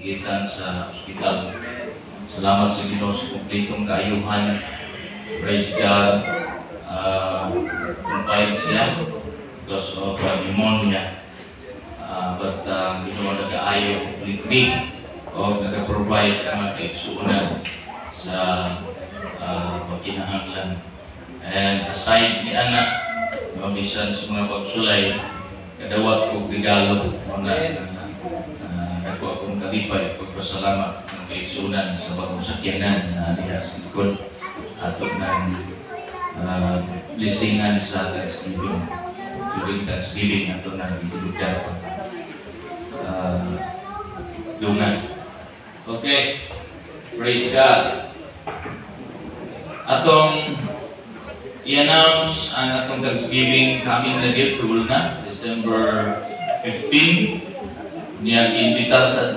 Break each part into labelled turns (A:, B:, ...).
A: gitan sa ospital. Salamat sa Ginoo sa kumpletong kaayuhan. Praise God. Confined siya because of pneumonia. But Ginoo nag-aayo completely o nag-provide mga kaigsuunan sa pagkinahanglan. And aside ni anak, bisan sa mga pagsulay, kadawat ko regalo mga ako akong kalipay pagpasalamat ng kaigsuunan sa bagong sakyanan na diha sa likod ato ng blessingan sa Thanksgiving. During Thanksgiving ato ng ibigay dungan. Okay, praise God. Atong i-announce ang atong Thanksgiving coming na gift na December 15. Niya iimbitar sa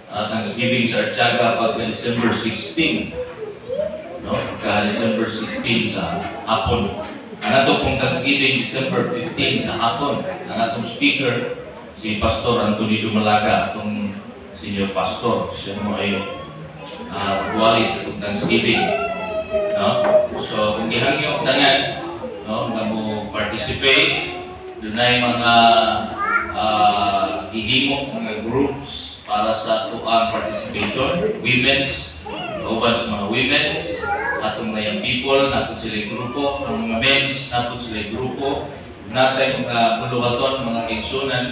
A: Thanksgiving sa Artiaga pagka December 16. No? Pagka December 16 sa hapon. Ang atong pong Thanksgiving December 15 sa hapon. Ang atong speaker si Pastor Anthony Dumalaga, atong senior pastor. Siya mo ay buwali sa atong Thanksgiving. No? So kung gihangyo tanan, no, nga mo participate, doon ay mga ihimo mga groups para sa tuang participation, women's, uban sa mga women's, atong mga young people, natong sila grupo, ang mga men's, natong sila grupo, natay mga buluhaton, mga kingsunan,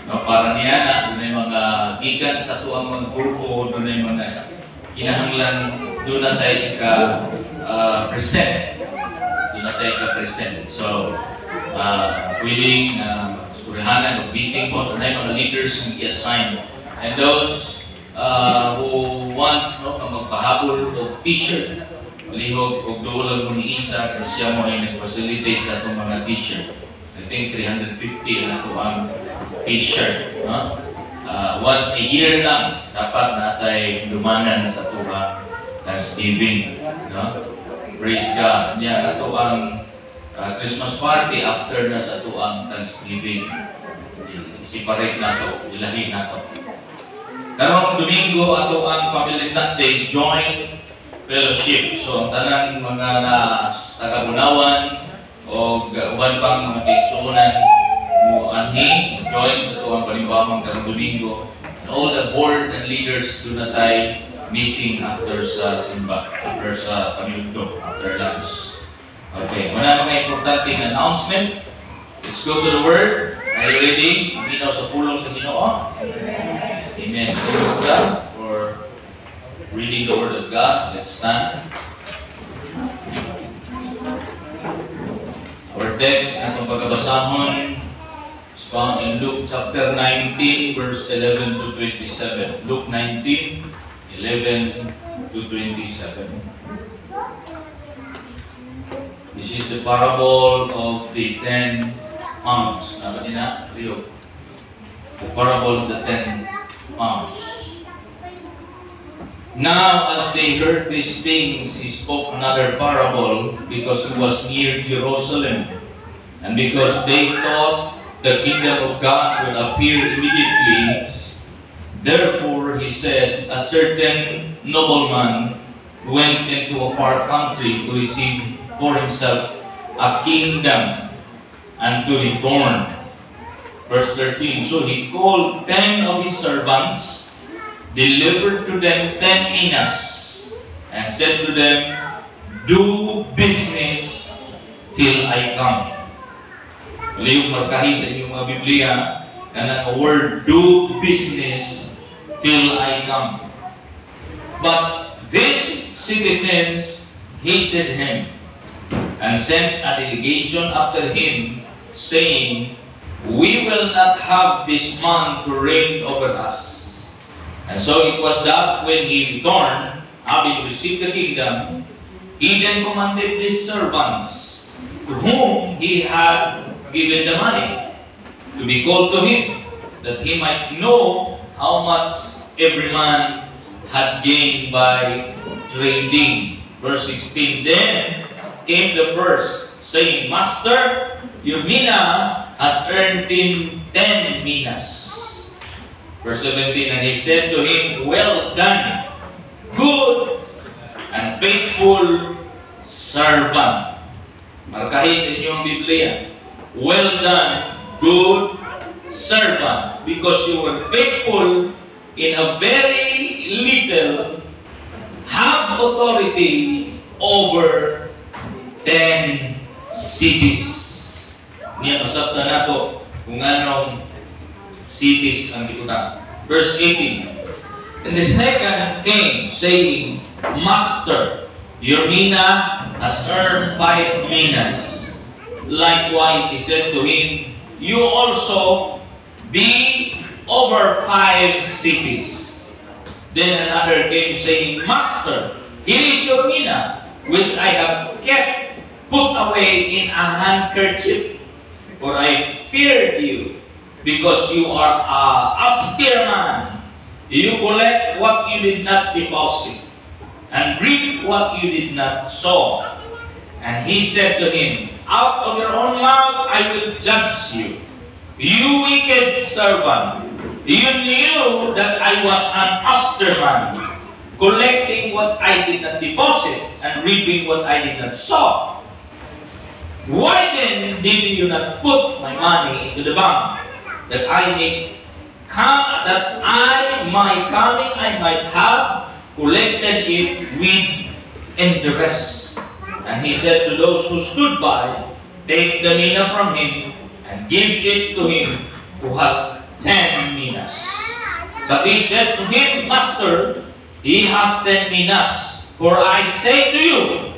A: para niya na, doon ay mga gigan sa tuang mga grupo, doon ay mga kinahanglan, doon na tayo present. Doon na tayo present. So, willing surihanan o meeting po, na mga leaders yung i-assign. And those who wants na magpahabol o t-shirt, malihog o doon mo ni Isa kasi siya mo ay nag-facilitate sa itong mga t-shirt. I think 350 na ito ang t-shirt. Once a year lang, dapat natay lumanan sa tuwa Thanksgiving. Praise God. Yan, ito ang Christmas party after na sa tuang Thanksgiving. Separate na ito, ilahin na ito. Karong Domingo, ato ang Family Sunday Joint Fellowship. So, ang tanang mga taga-Bunawan o uban pang mga kaigsuunan mo anhi, join sa tuang panimbawang karong Domingo. And all the board and leaders do na tayo meeting after sa simba, after sa pamilto, after lunch. Okay, wala mga importanteng announcement. Let's go to the Word. Are you ready? Binaw sa pulong sa Ginoo. Amen. Thank you, God, for reading the Word of God. Let's stand. Our text na itong pagkabasahon is found in Luke chapter 19, verse 11 to 27. Luke 19, 11 to 27. This is the parable of the 10 pounds. Nama nina, Rio. The parable of the 10 pounds. Now, as they heard these things, he spoke another parable because he was near Jerusalem, and because they thought the kingdom of God will appear immediately. Therefore, he said, a certain nobleman went into a far country to receive for himself a kingdom and to return. Verse 13, so he called 10 of his servants, delivered to them 10 minas, and said to them, do business till I come. Maliyog magkahi sa inyong mga Biblia, kanang word, do business till I come. But these citizens hated him and sent a delegation after him, saying, we will not have this man to reign over us. And so it was that when he returned, having received the kingdom, he then commanded his servants, to whom he had given the money, to be called to him, that he might know how much every man had gained by trading. Verse 16, then came the first, saying, Master, your mina has earned him 10 minas. Verse 17, and he said to him, well done, good and faithful servant. Markahi sa inyong Biblia. Well done, good servant, because you were faithful in a very little, have authority over 10 cities. Niya usap na nato kung anong cities ang ikutan. Verse 18. And the second came, saying, Master, your mina has earned 5 minas. Likewise, he said to him, you also be over 5 cities. Then another came, saying, Master, here is your mina, which I have kept put away in a handkerchief. For I feared you, because you are a austere man. You collect what you did not deposit, and reap what you did not sow. And he said to him, out of your own mouth I will judge you, you wicked servant. You knew that I was an austere man, collecting what I did not deposit, and reaping what I did not sow. Why then did you not put my money into the bank, that I might have collected it with interest? And he said to those who stood by, take the mina from him, and give it to him who has 10 minas. But he said to him, Master, he has 10 minas. For I say to you,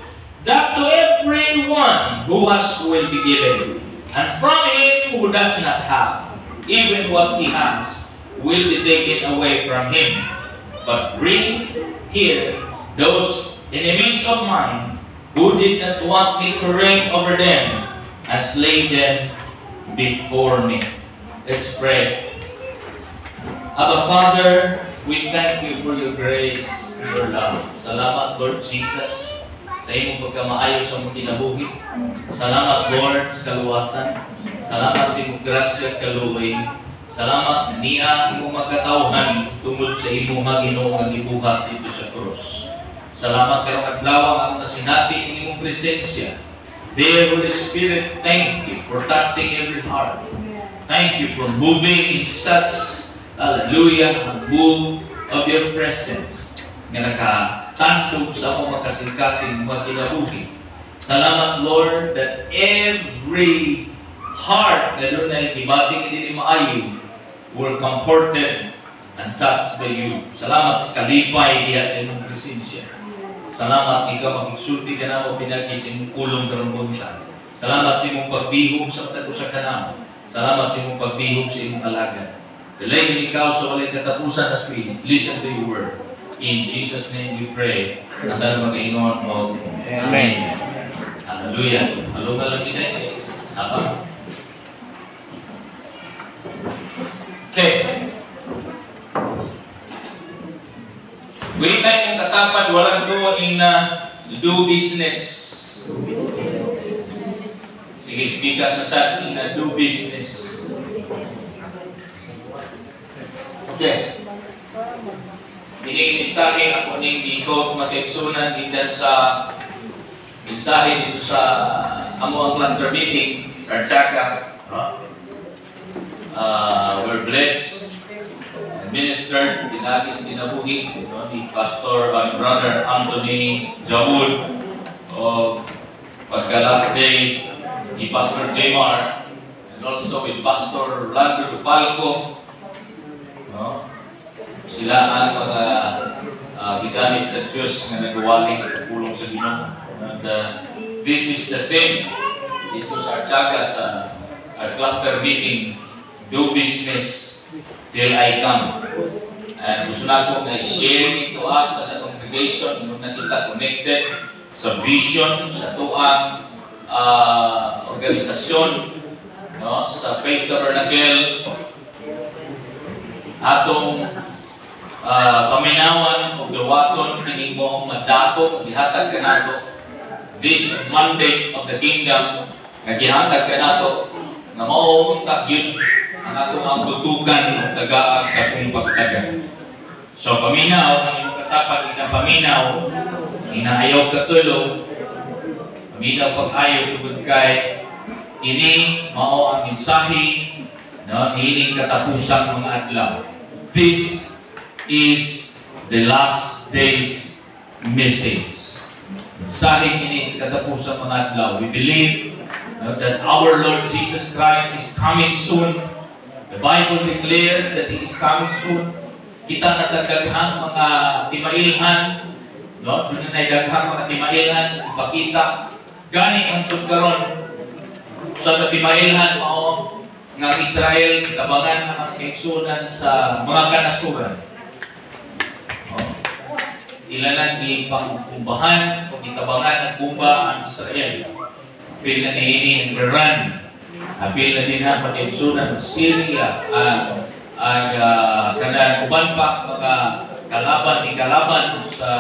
A: that to everyone who has will be given, and from him who does not have, even what he has will be taken away from him. But bring here those enemies of mine, who did not want me to reign over them, and slay them before me. Let's pray. Abba Father, we thank you for your grace and your love. Salamat, Lord Jesus, sa imong pagkamaayo sa mong kinabuhi. Salamat, Lord, sa kaluwasan. Salamat sa imong grasya at kaluoy. Salamat niya imong magkatawhan tungod sa imong Ginoo nga gibuhat dito sa krus. Salamat karong adlaw ang nasinati ang imong presensya. Dear Holy Spirit, thank you for touching every heart. Thank you for moving in such, hallelujah, move of your presence nga nakatantog sa akong makasing-kasing mga kinabuhi. Salamat, Lord, that every heart na doon na ibating hindi maayo were comforted and touched by you. Salamat sa kalipay diya sa imong presensya. Salamat ikaw magsulti ka na o pinagi sa imong kulong karong nila. Salamat sa imong pagbihog sa matag usa ka namo. Salamat sa imong pagbihog sa imong alagad. Dalayan ikaw sa walay katapusan as we listen to your word. In Jesus' name we pray. At tayo mag-ingon mo. Amen. Hallelujah. Hallelujah lang din Sapa. Okay. Wait tayo yung katapad, walang doing na do business. Sige, speakers na sa atin na do business. Okay. Ini mensahe ako ning dito mateksunan dito sa mensahe dito sa amo ang cluster meeting sa Artsaka. We're blessed and ministered dinagis dinabuhi ni Pastor Brother Anthony Jawood o pagka last day ni Pastor Jmar and also with Pastor Rolando Dupalco. Sila ang mga gigamit sa Diyos na nagwaling sa pulong sa Ginoo. And this is the theme dito sa Artsaka sa our cluster meeting, do business till I come. And gusto na akong i-share ito sa congregation nung na kita connected sa vision sa tuang organisasyon sa Faith Tabernacle atong paminawan o gawaton kining mo madako gihatag kanato this mandate of the kingdom nga gihatag kanato nga mao unta gyud ang atong ang tutukan o tagaan katong pagtaga. So, paminaw, ang iyong katapat, paminaw, inaayaw katulog, paminaw pag-ayaw tugod kay, ini, mao ang mensahe, no, ining katapusang mga adlaw. This is the last days message. Mensahe ini sa katapusang mga adlaw. We believe that our Lord Jesus Christ is coming soon. The Bible declares that He is coming soon. Kita nagdaghang mga timailhan, no? Doon na daghang mga timailhan, ipakita. Gani ang tugkaron sa timailhan mao nga Israel tabangan ang mga kaigsunan sa mga kanasuran. Ilanan ni pangkumbahan o itabangan ng kumba ang Israel. Apil na niini ang Iran. Apil na din ang pag-igsunan ng Syria. Kada uban pa mga kalaban sa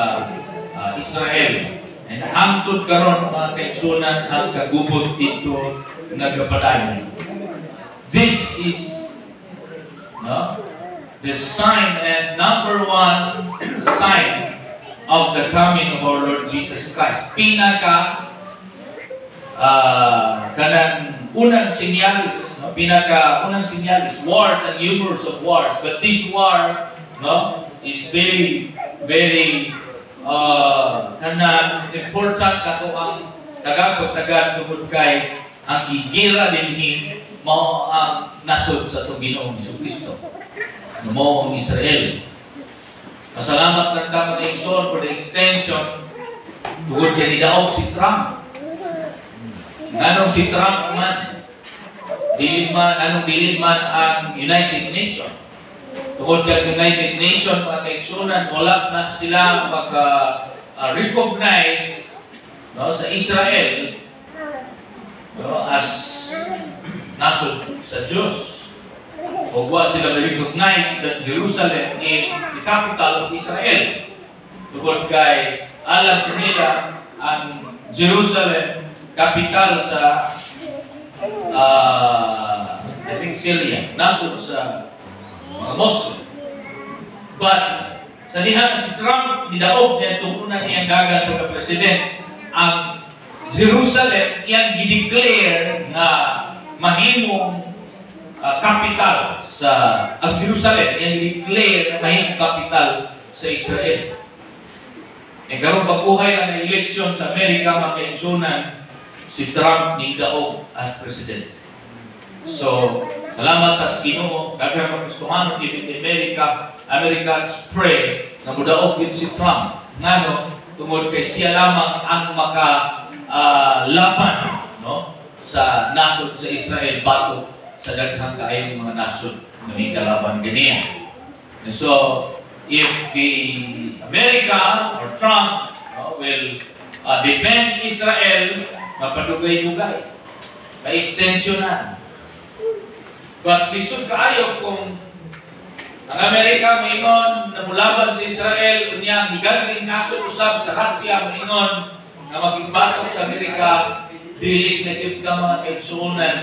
A: Israel. And hangtod karon mga kaigsunan ang kagubot dito nagapadayon. This is the sign and number one sign of the coming of our Lord Jesus Christ. Kanang unang sinyalis, unang sinyalis, wars and rumors of wars. But this war, is very, very kanang important kato ang tagapagtagad tungod kay ang gigira dinhi mao ang nasod sa atong Ginoong Jesucristo. Mao ang Israel. Masalamat ng tama na Igsoon for the extension tungod kay nidaog si Trump. Anong si Trump man, dili man ang United Nations. Tungod kay United Nations, mga kaigsunan, wala na sila recognize sa Israel as nasod sa Diyos. O wa sila recognize that Jerusalem is the capital of Israel. Tungod kay alam nila ang Jerusalem capital sa I think Syria, nasod sa mga Muslim. But sa diha si Trump nidaog niya tungkunan niyang dagat pagka-president ang Jerusalem iyang gideclare na mahimong capital sa ang Jerusalem iyang gideclare na mahimong capital sa Israel. E karon baguhay ang eleksyon sa Amerika, mga kaigsunan, si Trump nidaog as president. So, salamat sa Ginoo, daghang mga Kristohano dito sa America pray na mudaog din si Trump. Ngano tungod kay siya lamang ang laban sa nasod sa Israel bago sa daghang kaayong mga nasod na may kalaban ganiya. And so, if the America or Trump will defend Israel, mapadugay-dugay, ma-extensionan. But lisod kaayo kung ang Amerika maingon na mulaban sa Israel, unya higaling nasod usab sa Russia maingon na magigbatok sa Amerika, dili na gyud ka mga kaigsuonan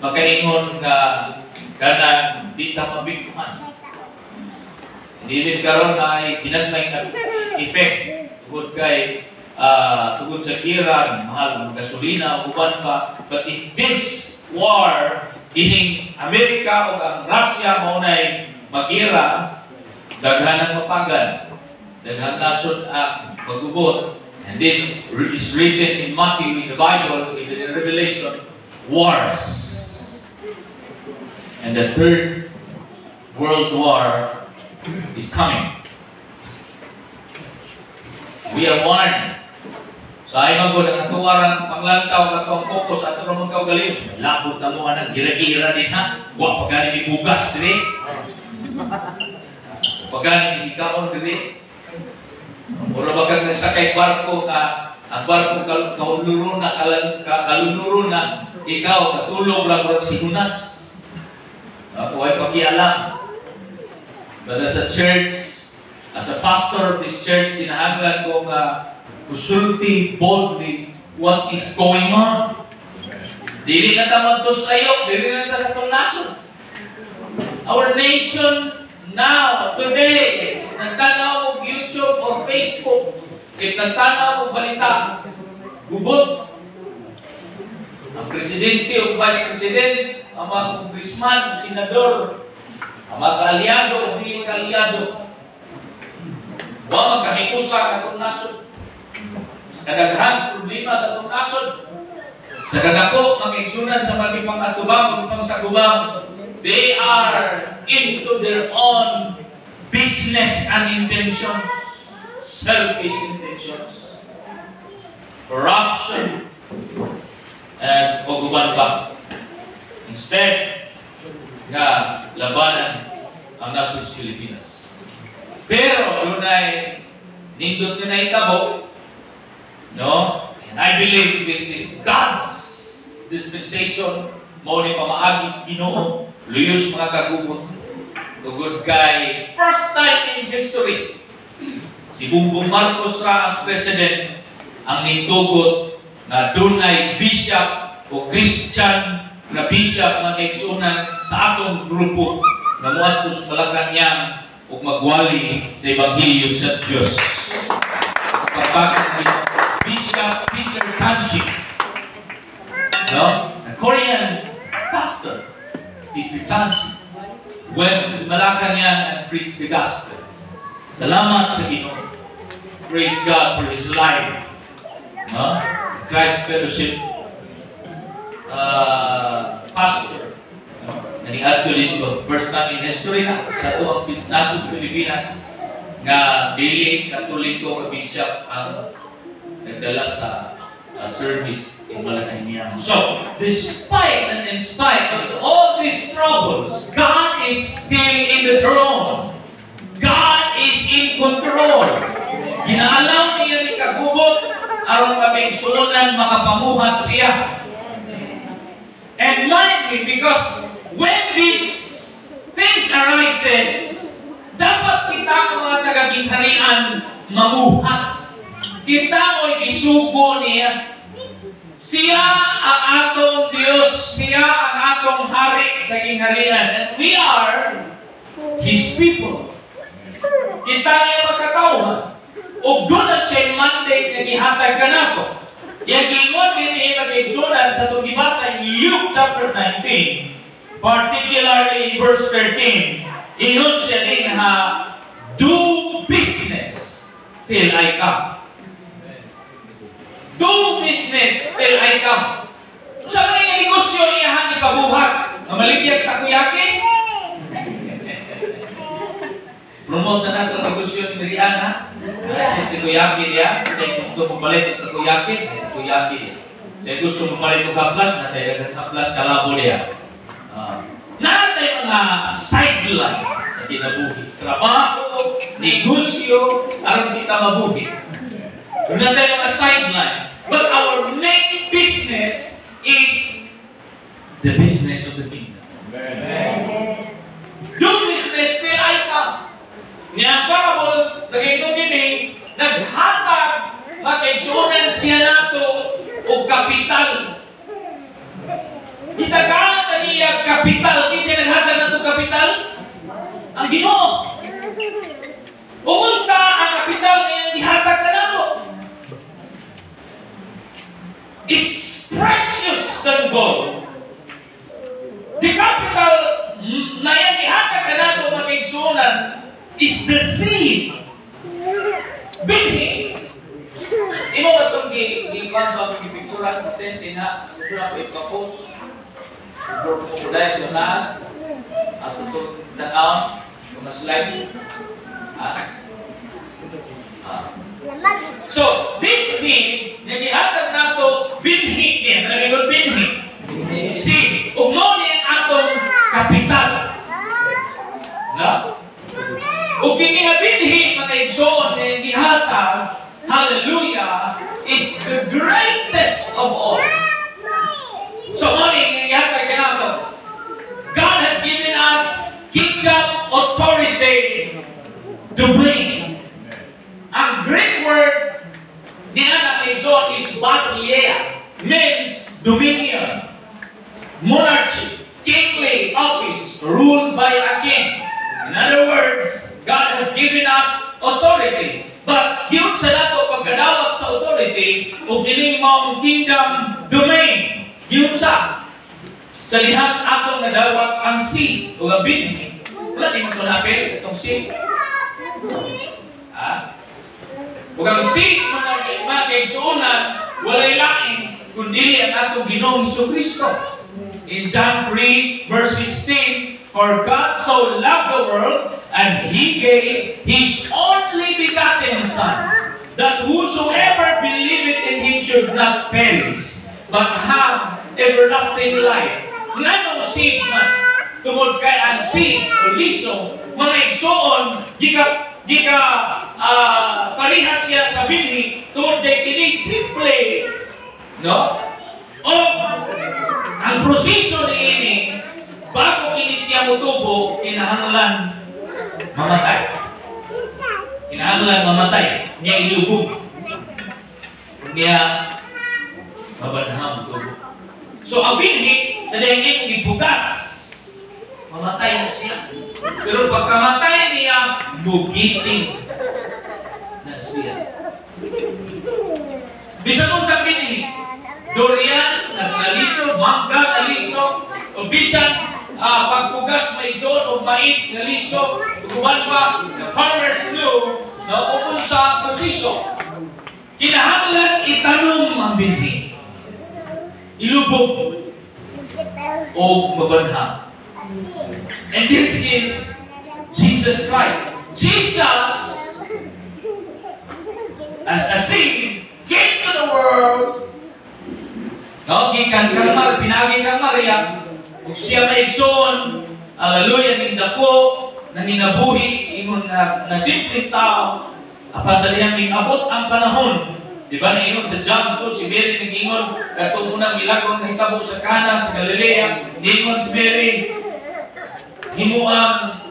A: makaingon nga kanang di ta mabiguan. Dili karon ay ginagmay nga effect tungod kay tungod sa Iran, mahal ang gasolina uban pa. But if this war ining Amerika o ang Russia maunay magira, daghan ang mapagan, daghan nasod ang magubot. And this is written in Matthew, in the Bible, in the Revelation, wars. And the third world war is coming. We are warned. Sa ay magod ang atuwarang panglantaw at ang focus at ang mga galing. Lapot na mo ang gira-gira din ha. Huwag pagkani ni bugas diri. Pagkani ni ikaon diri. Mura ba kang sakay barko ka ang barko kalunuro na ikaw katulog lang murag sigunas. Huwag pakialam. But as a church, as a pastor of this church, kinahanglan ko consulting boldly what is going on. Dili na ta magtos layo, dili na ta sa itong nasod. Our nation now, today, nagtanaw mo YouTube or Facebook, if nagtanaw mo balita, gubot. Ang presidente o vice president, ang mga congressman, senador, ang mga kaalyado o hindi kaalyado, huwag magkahikusa na itong nasod. Sa kadaghan problema sa itong nasod, sa kadako, mag-eksunan sa magipang atubang, magipang sagubang, they are into their own business and intentions, selfish intentions, corruption, and paguban pa. Instead, nga labanan ang nasod sa Pilipinas. Pero, doon ay nindot nyo na itabo, no? And I believe this is God's dispensation. Mao ni pamaagis Ginoo, luyos mga kagubot. Tugod kay first time in history, si Bongbong Marcos ra as president ang nitugot na dunay bishop o Christian na bishop nga kaigsunan sa atong grupo na muadto sa Malacañang ug magwali sa ebanghelyo sa Dios. Kapag Bishop Peter Tanji, no? A Korean pastor, Peter Tanji, went to Malacañang and preached the gospel. Salamat sa Ginoo. Praise God for his life. No? Christ Fellowship pastor. Naniadto dito, first time in history na sa tuwang nasod Pilipinas nga dili Katoliko o bishop ang nagdala sa service in Malacañang. So, despite and in spite of all these troubles, God is still in the throne. God is in control. Ginaalaw niya ni kagubot aron makaigsunan makapamuhat siya. And mind me, because when these things arises, dapat kita mga taga-ginharian mamuhat. Kita mo'y isugo niya. Siya ang atong Diyos, siya ang atong hari sa gingharian. And we are His people. Kita niya magkatawhan. O doon na siya mandate na gihatag ka na ko. Yang gingon din mag-igsunan sa itong gibasa in Luke chapter 19, particularly in verse 13, ingon siya din ha, do business till I come. Do business till I come. Sa mga negosyo niya hang ipabuhat, na maligyan takoyaki, promote na nato ang negosyo ni Rian ha. Kasi takoyaki niya, kasi gusto mo palit ng takoyaki niya. Kasi gusto mo palit ng haplas, na tayo haplas kalabo niya. Naratay mga sideline sa kinabuhi. Trabaho, negosyo, aron kita mabuhi. Doon na tayo mga sidelines. But our main business is the business of the kingdom. Amen. Do business till I come. Niya parabol, naging din naghatag, makaigsunan siya nato o kapital. Gitagaan na niya kapital. Kinsa naghatag nato kapital? Ang Ginoo. Ungod sa ang kapital niya gihatag na nato. It's precious than gold. The capital na yan gihatag na nato makaigsunan is the seed. Binhi. Imo ba itong di-kanto ang pipicturan presente na gusto na po ipapost? For mo ko dahil sa saan? At ito na-out mga slide. So, this seed, nagihatag na ito, binhi niya. Talaga yung binhi. Seed. Umno niya atong kapital. No? Kung binhi, makaigsoon, nagihatag, hallelujah, is the greatest of all. So, morning, nagihatag ka na ito. God has given us kingdom authority to bring. Ang Greek word niya na kaigsoon is basileia, means dominion. authority. But yun sa nato pagkadawat sa authority o kining maong kingdom domain. Yun sa lihat atong nadawat ang seed o ang binhi. Wala di mo ito napil itong seed. Huwag ang seed mga kaigsuunan walay laing kundi ang atong Ginoong Jesucristo. In John 3 verse 16, for God so loved the world and He gave His only begotten Son, that whosoever believeth in Him should not perish, but have everlasting life. Nga seed man, tungod kay ang seed o liso, mga igsoon, gika parihas siya sa binhi, tungod kay kini simple, no? O ang proseso ni ini, bago kini siya mutubo, kinahanglan mamatay. Kinahanglan mamatay. Niya ilubog. Niya mabanham mutubo. So ang binhi, sa dahil ibugas, mamatay na siya. Pero pagkamatay niya, bugiting na siya. Bisa kung sa binhi, durian, naliso, mangga, naliso, o bisan pagpugas maigsoon o mais, naliso, kuwan pa, the farmers knew na upon sa posiso. Kinahanglan itanong ang binhi. Ilubog o mabanha. And this is Jesus Christ. Jesus, as a seed, came to the world. No, gikan kalmar, pinagi kang Maria, kung siya maigsoon, hallelujah, nindako, nang hinabuhi, ingon na simpleng tao, apan sa diyang abot ang panahon. Di ba na sa John 2, si Mary nag-ingon, katong unang milagro na hitabo sa Cana, sa Galilea, ingon si Mary, himuang,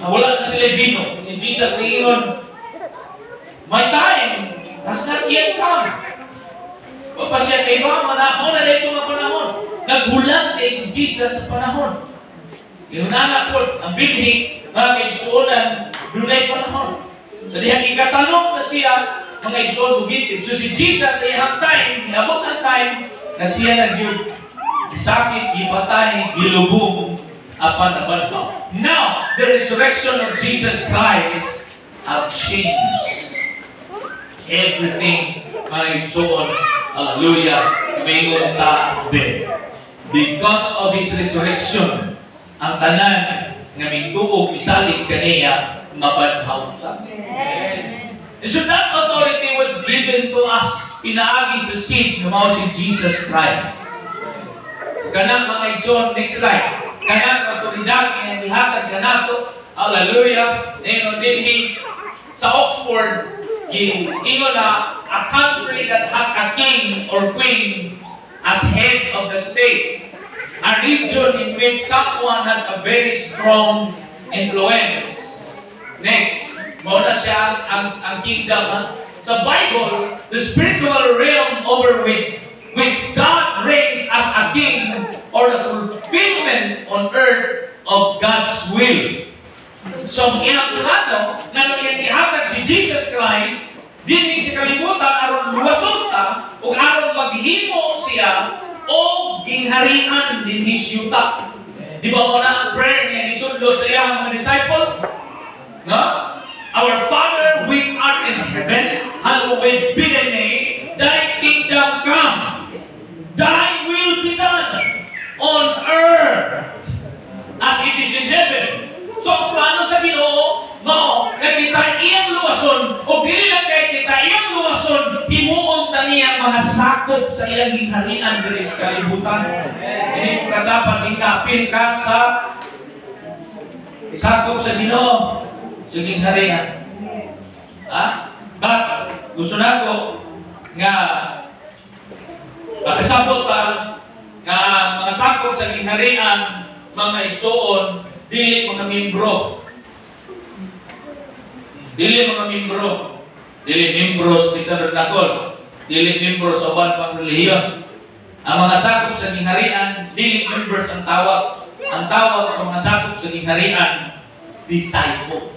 A: wala na sila bino. Si Jesus nag-ingon, my time has not yet come. O pa siya kay ba, manahon na dito nga panahon. Naghulat si Jesus sa panahon. Inunanak po, ang binhi, mga kaigsuonan, dunay panahon. So dihang ikatanong na siya, mga igsoon bugitib. So si Jesus sa iyang time, iabot ang time, na siya nagyud, sakit, ipatay, gilubog, apan. Now, the resurrection of Jesus Christ have changed everything, mga igsoon. Hallelujah. Kamingon ta din. Because of His resurrection, ang tanan nga mingtuog isalig kaniya mabanhaw sa amin. So that authority was given to us, pinaagi sa seed ng mga si Jesus Christ. Kanang mga igsoon, next slide. Kanang autoridad nga ihatag kanato. Hallelujah. Then he sa Oxford, ingon na a country that has a king or queen as head of the state. A region in which someone has a very strong influence. Next, muna siya ang kingdom. Sa Bible, the spiritual realm over which God reigns as a king or the fulfillment on earth of God's will. So, iyang plano na nung ihatag si Jesus Christ, din sa kalibutan, aron luwason ta, o aron maghimo siya, o gingharian din hisyuta. Di ba mo na ang prayer niya itudlo sa iyang mga disciple? No? Our Father which art in heaven, hallowed be thy name, thy kingdom come, thy will be done on earth as it is in heaven. So, ang plano sa Ginoo, mao, na kita iyang luwason, o pili lang kay kita iyang luwason, himuon ta niya mga sakop sa iyang gingharian diri sa kalibutan. Hindi ka dapat ikapil ka sa sakop sa Ginoo, sa gingharian. But, gusto na ko nga makasabot pa nga mga sakop sa gingharian, mga igsoon, dili mga membro. Dili mga membro. Dili membro sa tabernakol. Dili membro sa uban pang relihiyon. Ang mga sakop sa gingharian, dili members ang tawag. Ang tawag sa mga sakop sa gingharian, disciples.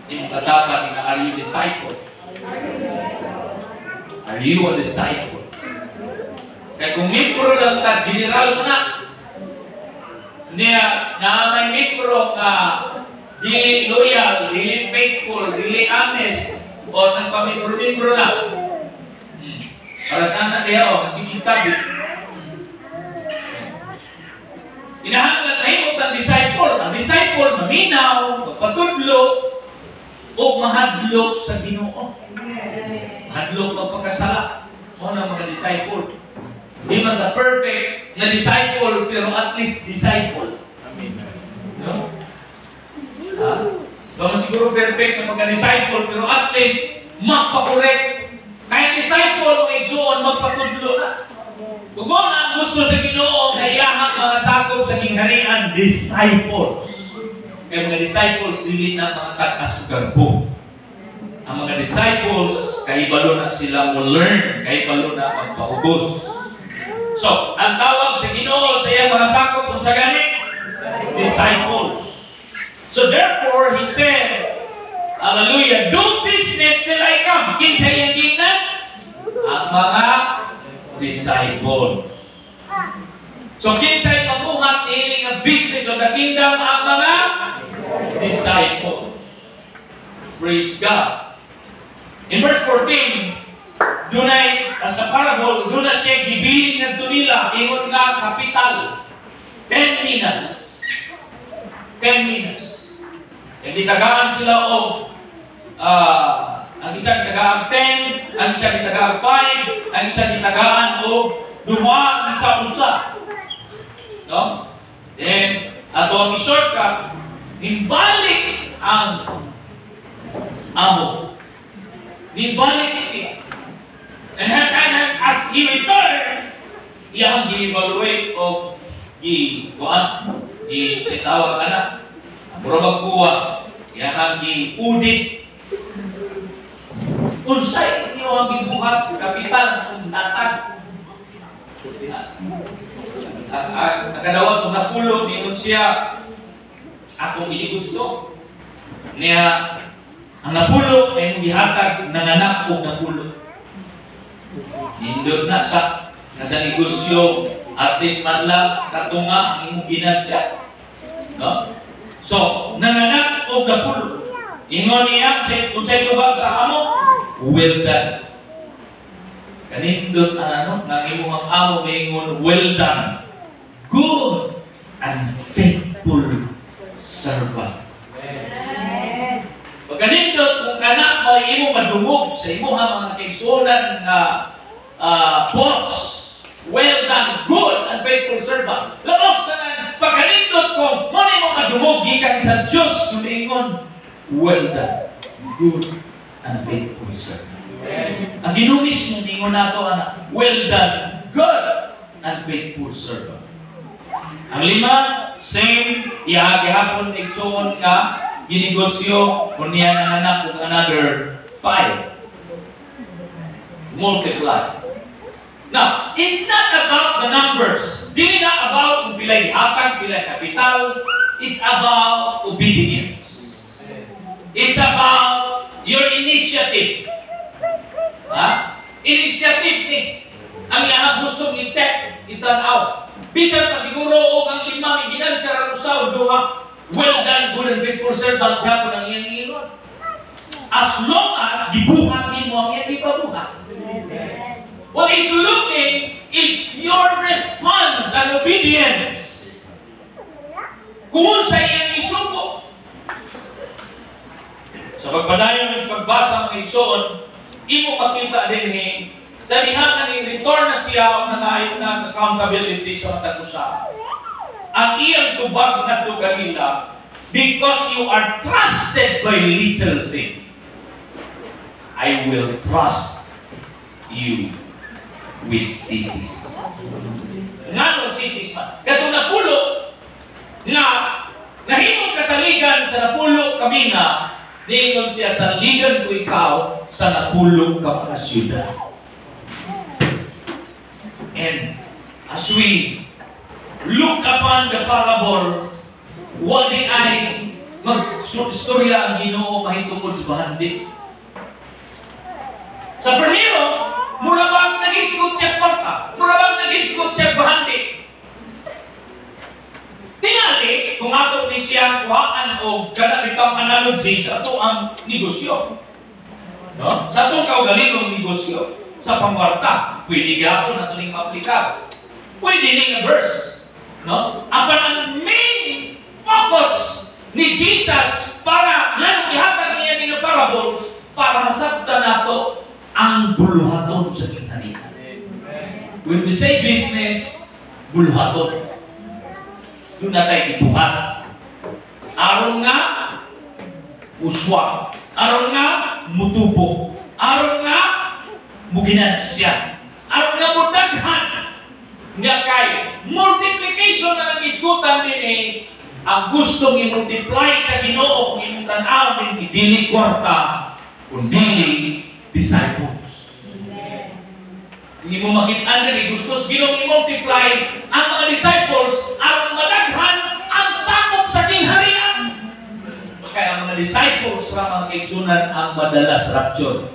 A: Yung katapan na, are you disciple? Are you a disciple? Kaya kung mikro lang ka, general mo na. Niya, na may mikro nga, dili loyal, dili faithful, dili honest, o nagpamikro-mikro lang. Para saan na diya, o, masiging tabi. Inahanglan na himot ang disciple. Ang disciple, maminaw, magpatudlo, o mahadlok sa Ginoo. Mahadlok magpakasala. O na mga disciple. Di man the perfect na disciple, pero at least disciple. Amen. No? Di man siguro perfect na mga-disciple, pero at least magpakorek. Kaya disciple, maigsuon, magpatudlo na. Kung mo na ang gusto sa Ginoo, kayahang mga sakop sa kingharian, disciples. Kaya mga disciples, dili na mga takasugarbo. Ang mga disciples, kahibalo na sila mo learn, kahibalo na magpaubos. So, ang tawag sa Ginoo sa iyang mga sakop kung sa ganit, disciples. So therefore, He said, hallelujah, do business till I come. Kinsa iyang gingnan? Ang mga disciples. So kinsay mabuhat ini nga business of the kingdom? Ang mga disciples. Praise God. In verse 14, dunay as a parable, duna siya gibiling ng tunila, ingon nga kapital. 10 minas. 10 minas. Yung ditagaan sila o ang isang ditagaan 10, ang isang ditagaan 5, ang isang ditagaan o duma sa usa. No? Then, ato ang shortcut, nibalik ang amo. Nibalik siya. And as he returned, iyang gi-evaluate o gi-sitawag ka na. Mura magkuha, iyang gi-audit. Unsay inyo ang gibuhat sa kapital ng natag. Nakadawat kung napulo, ningon siya, akong gusto. Niya, ang napulo ay gihatag ng anak kong napulo. Nindot na sa nasa negosyo, at least man lang katunga ang imong ginansya. No? So, nanganak o napulo. Ingon niya, kung sa'yo ba sa amo, well done. Kanindot ang nga imong ang amo may ingon, well done. Good and faithful servant. Pagkanindot, kung anak mo ay imo madungog sa imo mga kaigsunan na boss, well done, good and faithful servant. Labos ka na, pagkanindot ko, muna mo madungog, gikan sa Diyos, kumingon, well done, good and faithful servant. Ang ginunis mo, ningon nato, anak, well done, good and faithful servant. Ang lima, same, ihagihapon, igsuon ka, ginegosyo, kunya ng anak kung another 5. Multiply. Now, it's not about the numbers. Dili na about kung pilay hatag, pilay kapital. It's about obedience. It's about your initiative. Ha? Initiative ni. Ang iyang gustong i-check, i-tanaw. Bisan pa siguro o ang lima may ginansya sa usaw, duha. Well done, good and faithful servant, hapon ang iyang ingon. As long as gibuhat din mo ang iyang ipabuhat. What is looking is your response and obedience. Kung sa iyang isuko. Sa pagpadayon ng pagbasa ng igsoon, imo makita din ni sa diha ni return na siya ang nangayon ng accountability sa matag usa. Ang iyang tubag na to kanila, because you are trusted by little things, I will trust you with cities. Nga cities man. Katong napulo, nga nahimong kasaligan sa napulo kami na, niingon siya, saligan ko ikaw sa napulo ka mga syudad. And as we look upon the parable, what di ay mag-istorya ang Ginoo mahitungod sa bahandi. Sa primero, mura bang nag-isgot siya kwarta? Mura bang nag-isgot siya bahandi? Tingali, kung ato ni siya kuhaan o kanabitang analogy sa ato ang negosyo. No? Sa atong kaugalingong negosyo, sa pangwarta, pwede gapon na ito ning aplikado. Pwede ning verse. No? Apan ang main focus ni Jesus para nga ihatag niya ng parables para masabtan nato ang buluhaton sa kinharian. When we say business, buluhaton. Doon na tayo ibuhat. Aron nga, uswa. Aron nga, mutubo. Aron nga, muginansya. Aron nga, mudaghan. Nga kay, multiplication na nag-iskutan din ang gustong i-multiply sa Ginoo kung imong tan-aw din dili kwarta kundi disciples. Hindi mo makita din gusto Ginoo i-multiply ang mga disciples aron madaghan ang sakop sa kingharian. Kaya ang mga disciples ra mga kaigsunan ang madalas rapture.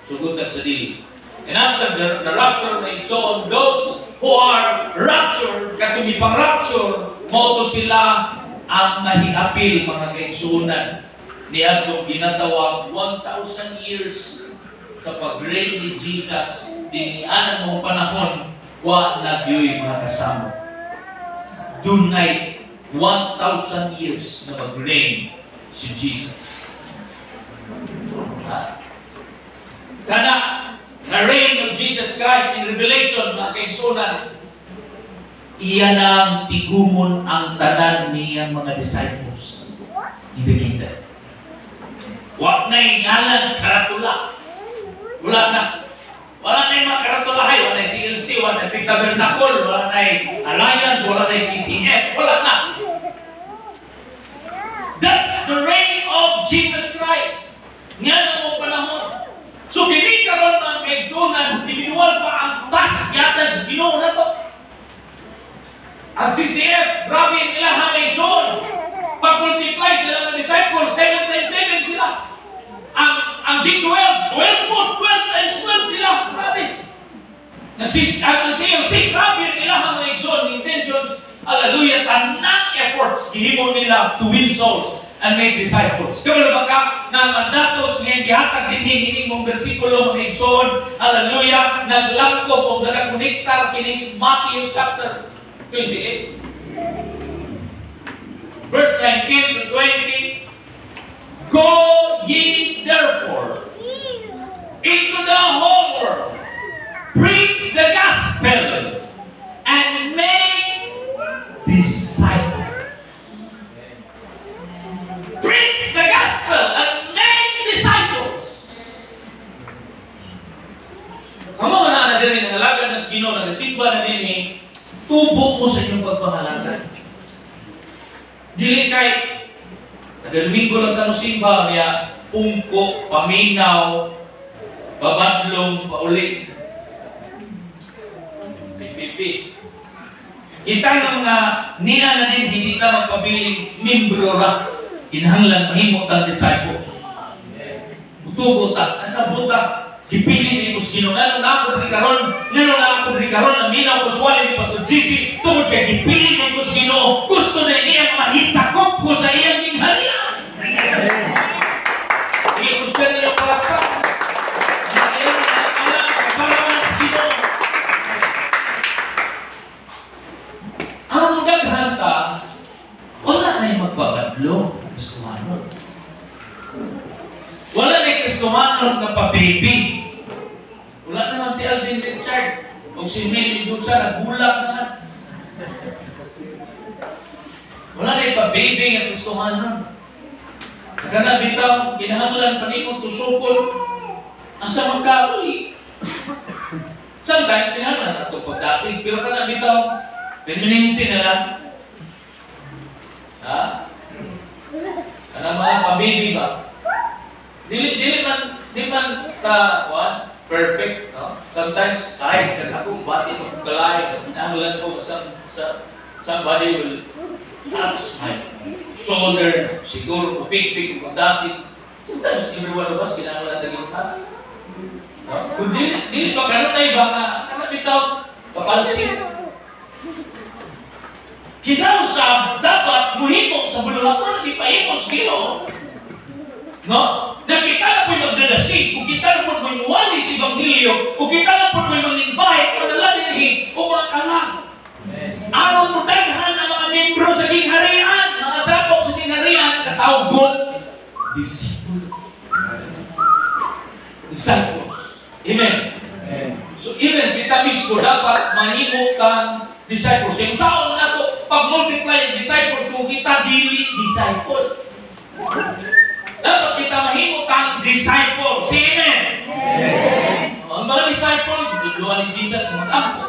A: Sugod sa dili. And after the rapture, may so those who are raptured, katong ipang-rapture, moto sila ang nahiapil mga kaigsunan ni atong ginatawag 1,000 years sa pag-reign ni Jesus din anang mong panahon wa nagyoy mga kasama. Dunay 1,000 years na mag-reign si Jesus. Kana na reign of Jesus Christ in Revelation, mga kaigsunan, iyan ang tigumon ang tanan niyang mga disciples in the kingdom. Wag na ngalan sa karatula. Wala na. Wala na yung mga karatulahay. Wala na CLC, wala na yung Tabernacle, wala na yung Alliance, wala na yung CCF. Wala na. That's the reign of Jesus Christ. Ngayon mo panahon. So, hindi karon mga kaigsunan, individual pa ang task yata sa Ginoo na to. Ang CCF, grabe ang ilang kaigsunan. Pag-multiply sila ng disciples, 7 times 7 sila. Ang G12, 12 po, 12 times 12 sila. Grabe. Ang CLC, grabe ang ilang kaigsunan, intentions, hallelujah, tanang efforts, gihimo nila to win souls and make disciples. Kabalo ba ka na mandatos ngayon gihatag din mong bersikulo mga igsoon, hallelujah, naglangko o nagkakonektar kinis Matthew chapter 28. Verse 19 to 20, go ye therefore into the whole world, preach the gospel, and make disciples. Preach the gospel and make disciples. Kamu na din ng alaga ng Ginoo, nagasimba na din tubo mo sa inyong pagpangalaga. Dili kay kada Domingo lang kamo simba niya pungko, paminaw, babadlong, paulit. Pipi. Kita nga mga nila na din hindi ka magpabiling membro ra. Kinahanglan mahimo tang disciple. Utubo ta, kasabot ta, kipili ni Ginoo. Ngano na ako rin karon, naminaw ko swali ni Pastor GC, tungod kay kipili ni Ginoo, gusto na niya mahisakop ko sa iyang kingharian. Hindi ko siya niyo kalaksan. Ang daghan ta, wala na yung magbagadlo. Kristomanon. Wala na yung Kristomanon na pa-baby. Wala naman si Alvin Richard. O si Mel Mendoza, nagbulag naman. Wala na yung pa-baby nga Kristomanon. Nagana bitaw, kinahanglan pa nimo tusukol. Asa magkaroy. Sometimes, kinahanglan na ito pagdasig. Pero kana bitaw, permanente na lang. Ha? Ano mga pa-baby ba? Dili man perfect, no? Sometimes, sa akong body, magkalay, kinahanglan ko somebody will touch my shoulder, siguro, upik-pik, pagdasit. Sometimes, everyone of us, kinakalan taging tatay. Kung dili pa ganun na iba ka, bitaw, papansin. Kita usab dapat muhimok sa buluhaton, di pahimos Ginoo. No? Na kita na po'y magdadasig, kung kita na po'y muwali sa Ebanghelyo, kung kita na po'y mag-invite, o nalalinihin, o mga kalang. Aron mo daghan ang mga membro sa kingharian, mga sapok sa kingharian, katawag God, disciple. Disciples. Amen. So even kita mismo dapat mahimo kang disciples. Kaya kung saan na ito, pag-multiply yung disciples, kung kita dili disciple. Dapat kita mahimo kang disciple. Say amen. Ang mga disciple, gitudluan ni Jesus na mag-ampo.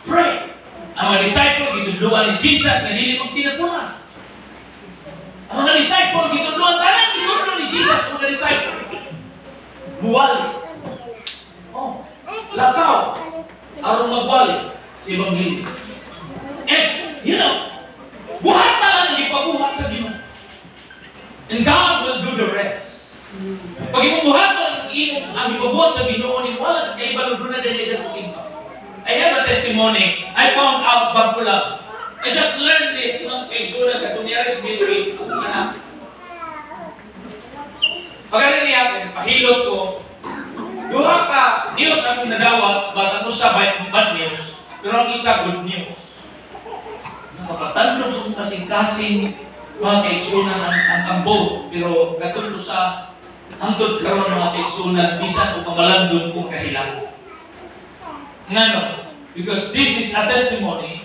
A: Pray. Ang mga disciple, gitudluan ni Jesus na dili kong tinapunan. Ang mga disciple, gitudluan tanan, gitudluan ni Jesus, mga disciple. Buwali. Oh, lakaw. Aron magwali sa Ebanghelyo. And, you know, buhat na lang ang ipabuhat sa Ginoo. And God will do the rest. Pag ipabuhat mo ang ipabuhat sa Ginoo, wala kay balog na din ang kingdom. I have a testimony. I found out bago lang. I just learned this. Kay sulat at tunyari sa Bilway. Pagkarin niya, pahilot ko, duha ka news ang nadawat, but ang usa bad news. Pero ang isa good news. Nakapatandog sa kasing-kasing mga kaigsunan ang both. Pero katulad sa hangtod karon mga kaigsunan, bisan o pamalandon kung kahilang. Ngano? Because this is a testimony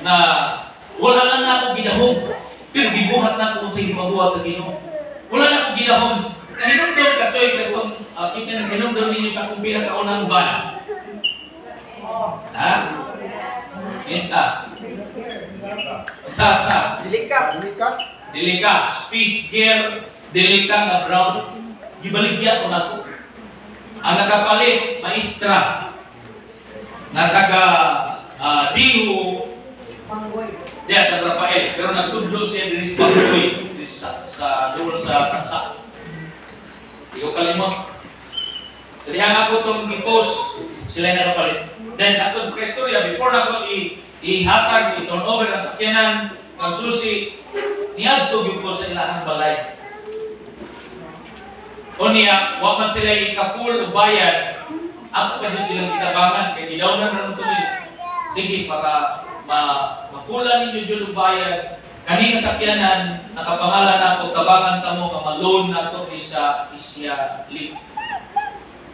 A: na wala lang na ako gidahom, pero gibuhat na ako sa gimabuhat sa Ginoo. Wala na ako gidahom. Nahinungdon ka, Choy, katong kitsa na hinungdon ninyo sa kung pinakaunang van. Ha? Insa? Dilika. Space gear, dilika na brown. Gibaligya ko na ko. Ang nakapalit, maestra. Nataga Diho. Yeah, sa Rafael. Pero nagtudlo siya din sa Panggoy. Sa saksa. Hindi ko kalimot. Kaya ako itong i-post, sila na nakapalit. Then, atong kastorya, before na ako i-hatag, i-turn over ang sakyanan, ang susi, niadto yung po sa ilahang balay. O niya, wag man sila ika-full o bayad, ako pa din silang kitabangan, kaya gidaw na naman tuloy. Sige, para ma-fullan ninyo dyan o bayad, kanina sakyanan, nakapangalan ako, tabangan tamo, kamalone na ito sa isya lip.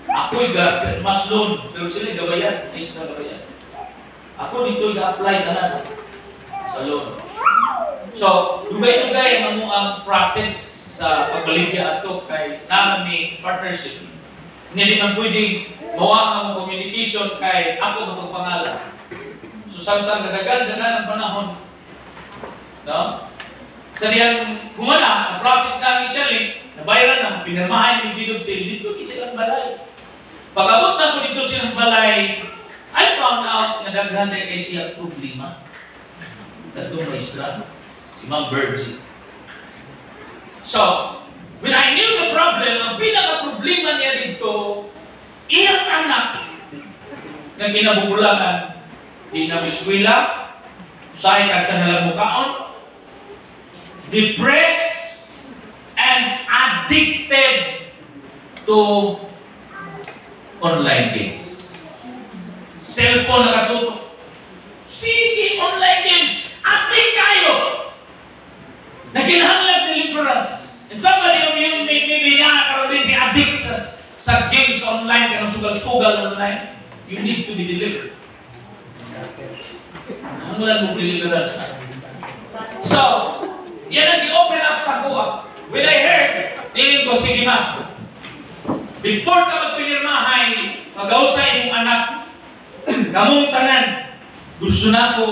A: Ako'y mas loan, pero sila gabayan, is na gabayan. Ako dito i-apply na lang sa loan. So, dugay-dugay ang process sa pagbaligya ato kay naman ni partnership. Hindi man pwedeng mawa ang communication kay ako itong pangalan. So, samtang nadagan ang panahon, no? Sa diyang humana, ang process namin siya nabayaran na, pinirmahan yung bidog sale, dito silang balay. Pag-abot na po dito silang balay, I found out na daghan na kay siya problema. Datong maestra, si Ma'am Virgie. So, when I knew the problem, ang pinaka-problema niya dito, iyang anak na kinabubulangan, di na miswila, usahay kag sa nalamukaon, depressed, and addicted to online games. Cellphone nakatutok. Sige, online games. Addict kayo. Naginahanglan deliverance. And somebody yung may nakakaroon din ni addict sa games online, kaya sugal-sugal online. You need to be delivered. Hanglan mo deliverance na. So, yan ang i-open up sa kuha. When I heard, tingin ko, sige ma, before ka magpinirmahay, mag-ausay mong anak, kamong tanan, gusto na ko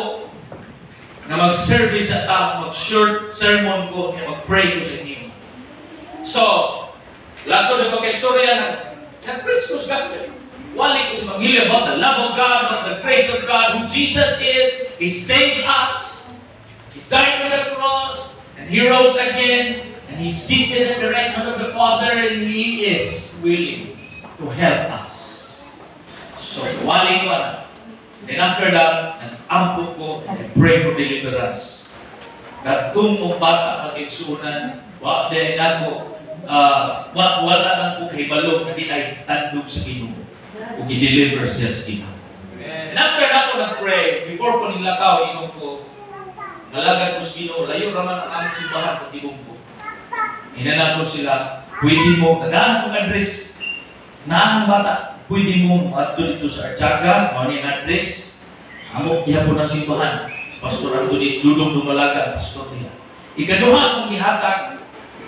A: na mag-service at mag-short sermon ko, mag-pray ko sa inyo. So, lahat ko na pagka-istorya na, nag-preach ko sa gospel. Wali ko sa Ebanghelyo about the love of God, about the grace of God, who Jesus is. He saved us. He died on the cross, and He rose again, and He's seated at the right hand of the Father, and He is willing to help us. So, wali ko na. Then after that, nag-ampot ko and I pray for deliverance. Katong kong bata pag-igsunan, wala lang po kahibalo na di ay tandog sa Ginoo. O gi-deliver siya sa Ginoo. And after that ko nag-pray, before ko nilakaw, inong ko, nalagad ko sa Ginoo, layo raman ang aming simbahan sa tibong ko. Hinanap ko sila, pwede mo, kagana kong address, na ang bata, pwede mo ato dito sa Archaga, mga niyang address, amok niya po ng simbahan. Pastor Anthony, dudong dumalaga, pastor niya. Ikaduha kong ihatag,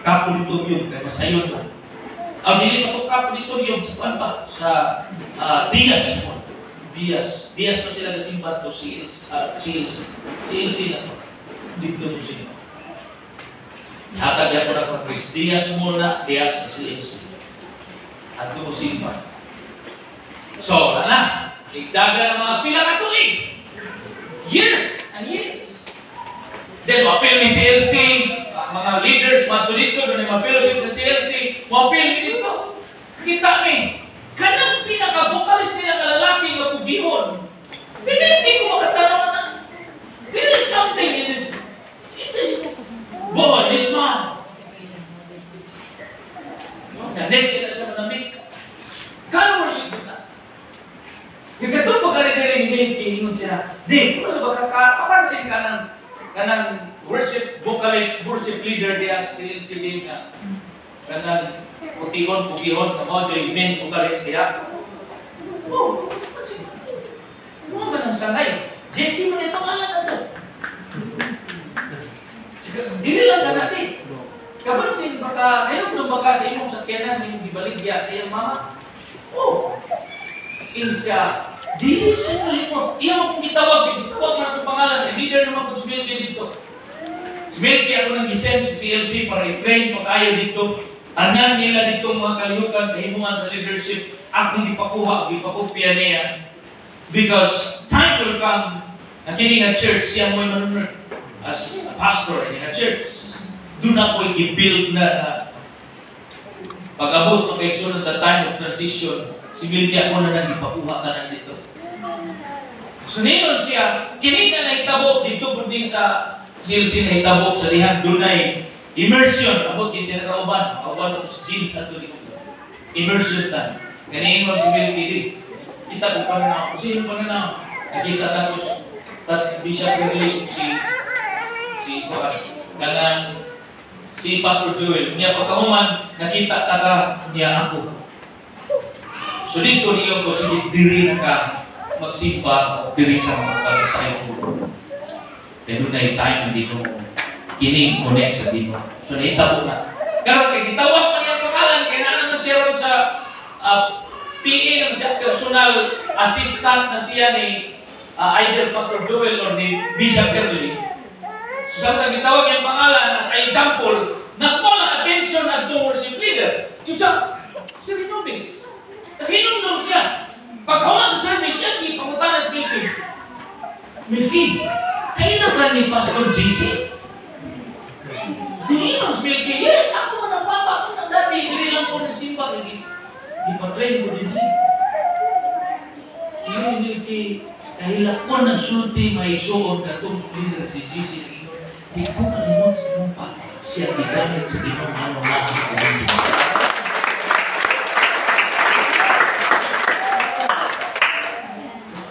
A: Kapoditorium, kaya masayon na. Ang dili pa itong Kapoditorium, sa kuwan pa, sa Diaz. Diaz pa sila nasimba ito, CLC na ito. Dito mo sila. Ihatag niya po na kong Chris. Diaz muna, Diaz sa CLC. At ito mo simba. So, na, igdaga ng mga pila ka tuig. Years and years. Then, mapil ni CLC, mga leaders, mga dito, doon mga fellowship sa CLC, mapil ni dito. Kita ni, kanang pinaka-vokalist nila na lalaki nga pugihon. Piniti ko makatanaw na. There is something in this boy, this man. Nanet kita sa manamit. Kano worship na? Yung katong pagkari-kari ni Ingon siya, di, kung ano ba kapansin ka ng worship vocalist, worship leader diya silin nga. Kanang pugihon, na mo, yung main vocalist diya. Oh, pansin. Mga ba nang sanay? Jesse mo na itong alam na ito. Dili lang ka natin. Kapansin, baka, ngayon nung baka sa imong sakyanan, yung ibaligya sa iyong mama. Oh, siya, dili siya nalimot. Iya mo kong kitawag na itong pangalan. Leader naman kung si Milky dito. Si Milky ako nang gisend sa CLC para i-train pag-ayaw dito. Anyan nila dito mga kalihukan, kahimungan sa leadership. Ako di pakupya niya. Because time will come na kini nga church, siya mo'y manunod as a pastor in a church. Doon ako i-build na pag-abot ng kaigsunan sa time of transition. Si Milky ako na nagipakuha ka na dito. So ngayon siya, kini na naitabo dito kundi sa CLC na itabo sa lihan, doon ay immersion. Abot din siya nakauban. Kauban ako sa James at doon immersion time. Ganiin mo si Milky di. Kita ko pa na ako. Sino pa na ako? Nakita na ko Bishop Ridley, si Pastor Joel. Niya pagkahuman, nakita ka niya ako. So dito niyo ko, sige, diri na ka magsimba, diri ka magpag-disciple. Kaya doon na yung time na dito kining connect sa dito. So naitabo na. Pero kaya gitawag pa niya pangalan, kaya na naman siya ron sa PA naman siya, personal assistant na siya ni either Pastor Joel or ni Bishop Ridley. So sa gitawag yung pangalan, as an example, nakuha lang attention at the worship leader. Yung siya, si Renobis. Nakinumdum siya. Pagkauna sa service siya, ipangutanas Milky. Milky, kayo na ba ni Pastor JC? Diinos, Milky, yes, ako na ng papa ko na dati. Hindi lang po nagsimba. Ipatrain ko din eh. Hindi, Milky, kahila ko nagsulti, may isuon ka itong leader si JC. Hindi ko kalimot sa iyong papa. Siya gigamit sa iyong ano-ano sa iyong.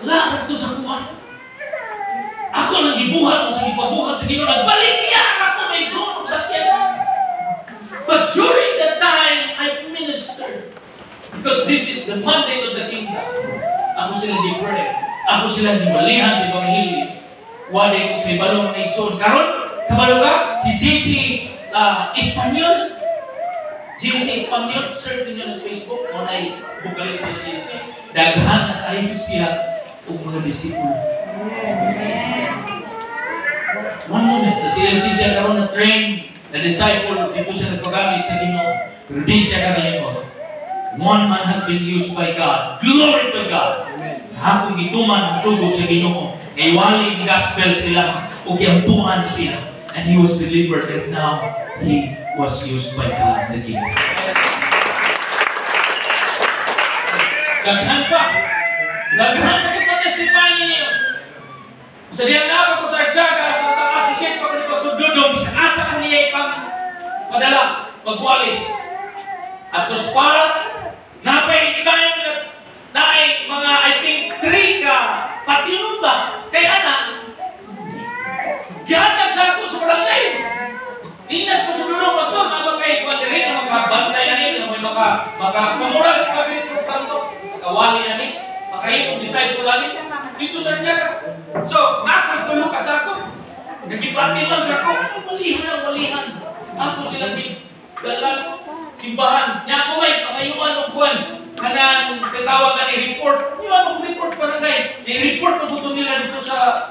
A: Lakad to sa kuha. Ako nang gibuhat mo sa ipabuhat sa Ginoo, nagbalik niya ako na igsunog sa tiyan. But during that time, I ministered. Because this is the mandate of the kingdom. Ako sila di pray. Ako sila di malihan sa Ebanghelyo. Wala ko kay balong na igsunog. Karon, kabalo ka? Si JC Espanyol. JC Espanyol, search niyo sa Facebook. Unay vocalist na CLC. Daghan na kayo siya o mga disipulo. One moment, sa CLC siya karoon na train, na disciple, dito siya nagpagamit sa Ginoo. Pero di siya kanalimot. One man has been used by God. Glory to God. Akong gituman ang sugo sa Ginoo. Kay wali ang gospel sila o kiampuan siya. And he was delivered and now he was used by God again. Daghan pa kita testify ninyo. Sa diyan na ako sa Arjaga, sa associate ko ni Pastor Dudong, sa asa ko niya ipang padala, magwali. At to spark, napay time na ay mga, I think, 3 ka, patinong ba? Kaya na, gihatag sa ako sa barangay. Inas ko sa Dudong, Pastor, na magkay kuwantiri, na magkabantay ani, na may sa murag, kapit sa kanto, kawali ani, makahipong decide ko lagi, dito sa Arjaga. So, napagtulo ka sa ako, nagipatin lang sa ako, walihan. Ako silang dalas simbahan. Nya ako may pangayuan o buwan. Kanang katawagan ni report. Yung report pa na guys. I-report na buto nila dito sa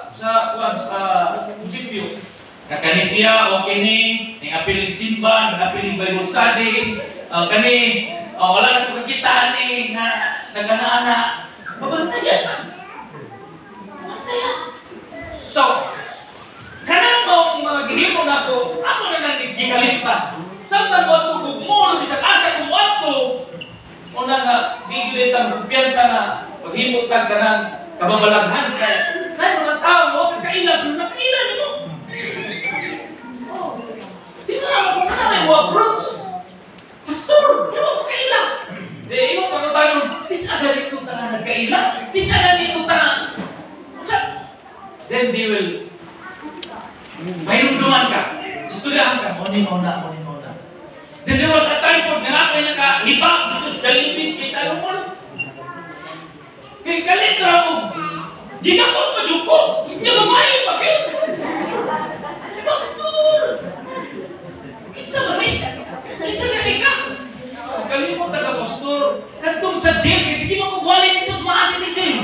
A: munisipyo. Kakani siya, okay ni, apil ni simba, apil ni Bible study, wala na ito kakitaan ni, nagana-ana. Mabantayan. So, kanang mga gihimo na ako na lang gikalimtan. Samtang mo ito gugmulo, bisang asa kung ato, una nga, di gulit ang kumpiyansa na maghimot ka ng kababalaghan. Kaya mga tao mo, kakailan mo. Di nga ako na may mga approach. Pastor, di mo kakailan. Di, ikaw mga tayo, disaga dito ta nagkailan. Disaga dito ta. Then they will mayroon ka. Istoryahan ka. Muni muna. Then there was a time po, nanapay na ka, hibang, because Jalibis, may salumon. Kaya kalitra mo, ginapos pa dyan ko. Hindi mamayin, bakit? Pastor! Kinsa gani ka? Kalimot na ka, Pastor. Nagtong sa jail, kasi di mapagwalin dito sa maasin ni jail.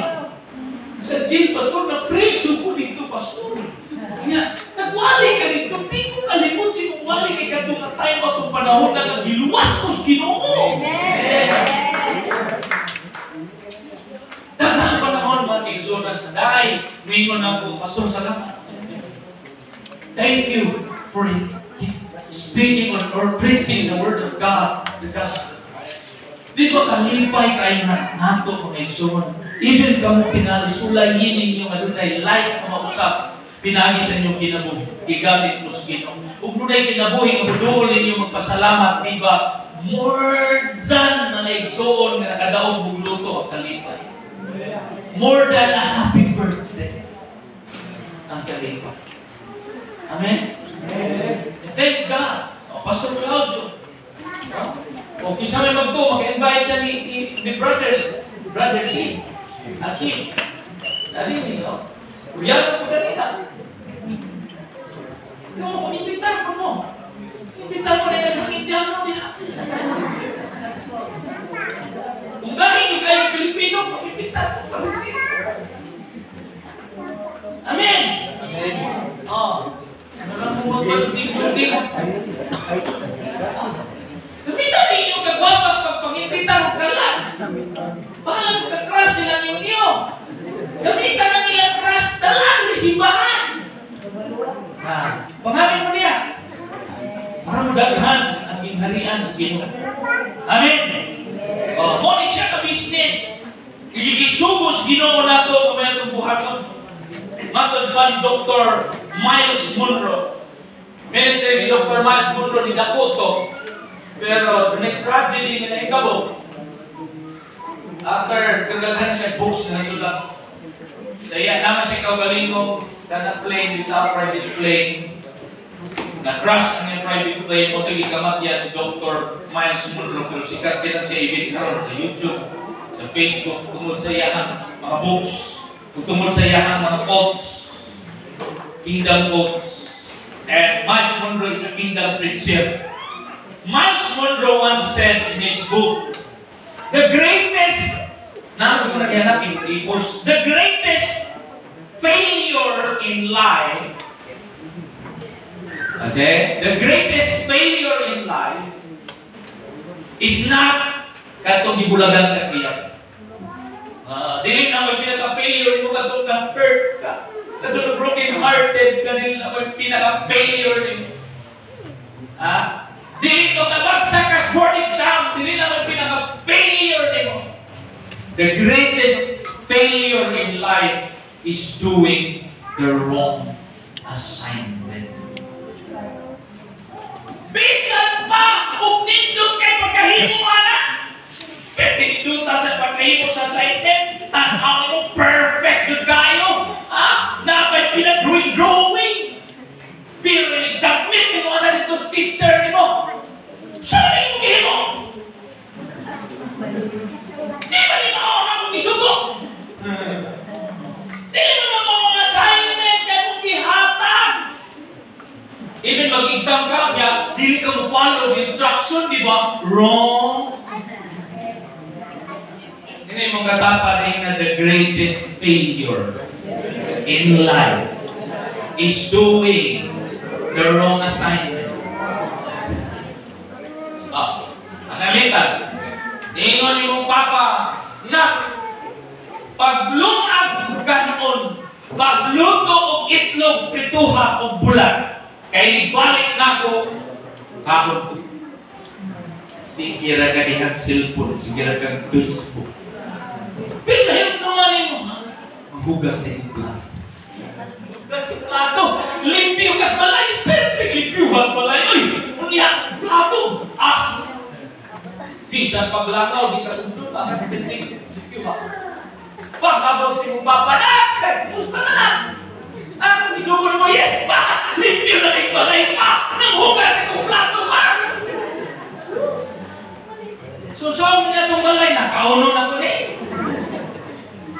A: Sa jail, Pastor, na-preso ko dito, Pastor. Nagwali ka dito, di ko kalimut si mong wali kay katong na tayo ba itong panahon na nagiluwas ko sa Ginoo. Daghang panahon mga kigsunan, dahil mingon ako, Pastor, salamat. Thank you for speaking or preaching the Word of God, the gospel. Di ba kalimpay kayo na nato mga kigsunan? Even kamo pinarisulayin ninyo adunay life na mausap, pinagi sa inyong kinabuhi, igamit mo sa Ginoo. Kung nunay kinabuhi, ang buduol ninyo magpasalamat, di ba? More than na naigsoon na nakadaog bugluto ang kalipay. More than a happy birthday ang kalipay. Amen? Thank God. Pastor Claudio. O kung sa may magto, mag-invite siya ni brothers, Brother G. Asin. Dali niyo. Kuya ko kanina. Ikaw mo, imbitar ko mo. Imbitar mo na naghangit dyan mo. Kung galing yung kayo Pilipino, imbitar ko. Amen! Amen. Ano lang mo mag-building? Kumita ninyo kagwapas pag pag-imbitar ko ka lang. Bahalang ka-crush sila ninyo. Gamitan ng ilang crush, dalaan ng simbahan. Panghamin mo niya. Para mudaghan ang kingharian sa Ginoo. Amen? Muna siya ka-business. Igisugos Ginoo na ito kung may itong buhaton. Matod pa Dr. Miles Monroe. Ministry ni Dr. Miles Monroe ni Dakoto. Pero nag-tragedy na ikabo. After kagaghan siya post na sulat. Saya naman siya kaugalingo na plane without private plane. Na-crash ang yung private plane mo ito ikamat yan ni Dr. Miles Monroe. Pero sikat kita siya ibig karon sa YouTube, sa Facebook, tungod sa iyahang mga books, tungod sa iyahang mga quotes, kingdom quotes. And Miles Monroe is a kingdom preacher. Miles Monroe once said in his book, the greatest failure in life, the greatest failure in life is not Katong gibulagan ka kiya. Dili na may pinaka-failure mo katong na-hurt ka. Katong broken-hearted ka nila na may pinaka-failure mo. Dili ito nabagsak ka board exam. Dili na may pinaka-failure mo. The greatest failure in life is doing the wrong assignment. Bisan pa kung nindot kay pagkahimo ana. Pero nindot sa pagkahimo sa assignment, ang mo perfect yung kayo. Dapat pinag-drawing. Pero nag-submit mo na dito sa teacher mo. Saan mo gihimo? Di ba ni mao akong isugo? Di mo na mo ang assignment kaya mong gihatag. Even mag-exam ka, dili ka mo follow the instruction, di ba? Wrong. Hindi mong kataparin na the greatest failure in life is doing the wrong assignment. Analitan. Ingon ni mong papa, na paglungag ganon, pagluto og itlog, prituha o bulan, kay balik na ko, hapon ko. Sige ra ka dihang cellphone, sige ra kang Facebook. Pinahilap naman mo, maghugas na yung plato. Hugas yung plato, limpyo kas balay, perfect limpyo kas balay. Uy, unya, plato, Bisan paglangaw, di ka tundun ba? Limpyo ba? Pagkabog si mong papa na, musta na lang. Isugo mo, yes pa! Limpyo na yung balay pa! Nanghugas yung plato pa! So, saan na itong balay? Nakauno na ko na eh.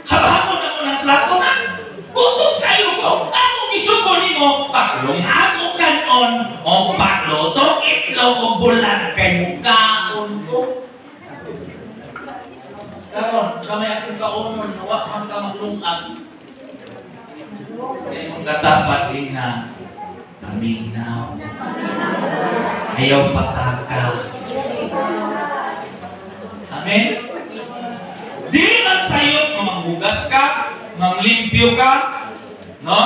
A: Habahapon ako ng plato na. Butog kayo ko. Akong isugo ni mo, paklong ako kanon, o pakloto, itlog o bulan kay mukhaon ko. Karon, kamay akong kaunon, nawa man ka maglungag. Kaya mong katapat na aminaw. Ayaw patakaw. Amen? Di man sa'yo manghugas ka, manglimpyo ka, no?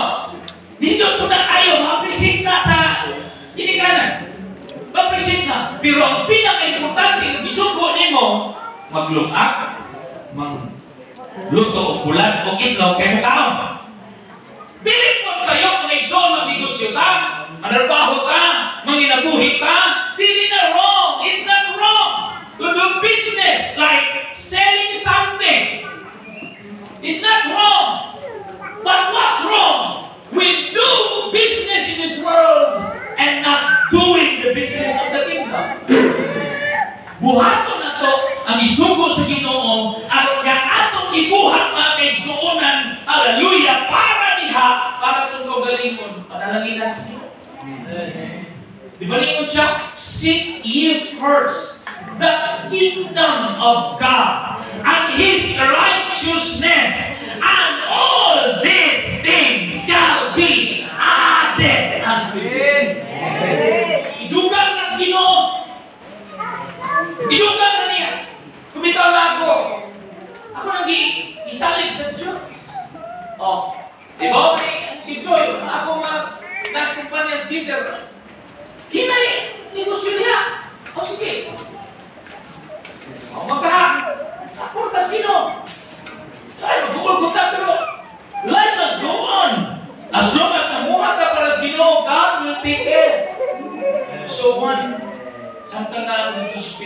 A: Dito to na kayo, ma-appreciate na sa ginikanan. Ma-appreciate na. Pero ang pinaka-importante, kung isugo ni mo, maglungag, magluto o bulan o itlog kay mukhaon. Bilit mo sa'yo kung igsoon mag-negosyo ka, manarbaho ka, manginabuhi ka, dili na wrong. It's not wrong to do business like selling something. It's not wrong. But what's wrong? We do business in this world and not doing the business of the kingdom. Buhaton na to ang isugo sa Ginoo aron nga atong ibuhat mga kaigsuonan, hallelujah, para diha, para sa kagalingon, panalanginan sa Ginoo. Di ba lingon siya? Seek ye first the kingdom of God and His righteousness, and all these things shall be added unto you. Idugang na sa Ginoo. Idugang na niya. Kumitaw na ako. Ako nag-isalig sa Diyos. Diba? Si Joy, ako nasa kumpanya sa diesel. Hinay, negosyo niya. Sige. Magkaportas Ginoo. Ay, mag-uul ko ta, pero life must go on. As long as namuha ka para sa Ginoo, God will take care. So, samtang na dito sa